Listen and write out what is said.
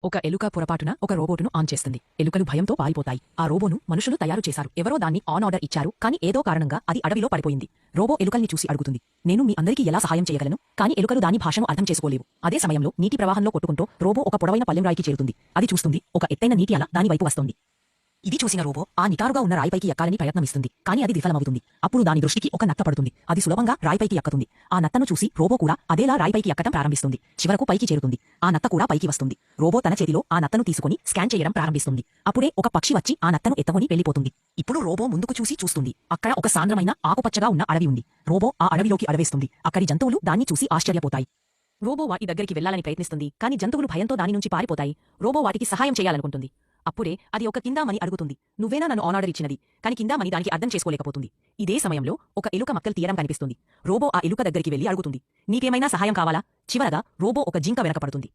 ఒక ఎలుక పొరపాటున ఒక రోబోటును ఆన్ చేస్తుంది. ఎలుకలు భయంతో పారిపోతాయి. ఆ రోబోను మనుషులు తయారు చేశారు. ఎవరో దాన్ని ఆన్ ఆర్డర్ ఇచ్చారు, కానీ ఏదో కారణంగా అది అడవిలో పడిపోయింది. రోబో ఎలుకల్ని చూసి అడుగుతుంది, నేను మీ అందరికీ ఎలా సహాయం చేయగలను? కానీ ఎలుకలు దాని భాషను అర్థం చేసుకోలేవు. అదే సమయంలో నీటి ప్రవాహంలో కొట్టుకుంటూ రోబో ఒక పొడవైన పల్లెం రాయికి చేరుతుంది. అది చూస్తుంది, ఒక ఎత్తైన నీటి అల దాని వైపు వస్తోంది. ఇది చూసిన రోబో ఆ నిటారుగా ఉన్న రాయిపైకి ఎక్కాలని ప్రయత్నమిస్తుంది, కానీ అది విఫలమవుతుంది. అప్పుడు దాని దృష్టికి ఒక నత్త పడుతుంది. అది సులభంగా రాయిపైకి ఎక్కుతుంది. ఆ నత్తను చూసి రోబో కూడా అదేలా రాయిపైకి ఎక్కడం ప్రారంభిస్తుంది. చివరకు పైకి చేరుతుంది. ఆ నత్త కూడా పైకి వస్తుంది. రోబో తన చేతిలో ఆ నత్తను తీసుకుని స్కాన్ చేయడం ప్రారంభిస్తుంది. అప్పుడే ఒక పక్షి వచ్చి ఆ నత్తను ఎత్తుకొని వెళ్లిపోతుంది. ఇప్పుడు రోబో ముందుకు చూస్తుంది. అక్కడ ఒక సాంద్రమైన ఆకుపచ్చగా ఉన్న అడవి ఉంది. రోబో ఆ అడవిలోకి అడవేస్తుంది. అక్కడి జంతువులు దాన్ని చూసి ఆశ్చర్యపోతాయి. రోబో వాటి దగ్గరికి వెళ్లాలని ప్రయత్నిస్తుంది, కానీ జంతువులు భయంతో దాని నుంచి పారిపోతాయి. రోబో వాటికి సహాయం చేయాలనుకుంటుంది. అప్పుడే అది ఒక కిందామని అడుగుతుంది. నువ్వేనా నన్ను ఆన్ ఆర్డర్ ఇచ్చినది? కానీ కిందామని దానికి అర్థం చేసుకోలేకపోతుంది. ఇదే సమయంలో ఒక ఎలుక మక్కలు తీయడం కనిపిస్తుంది. రోబో ఆ ఎలుక దగ్గరికి వెళ్లి అడుగుతుంది, నీకేమైనా సహాయం కావాలా? చివరగా రోబో ఒక జింక వెనక పడుతుంది.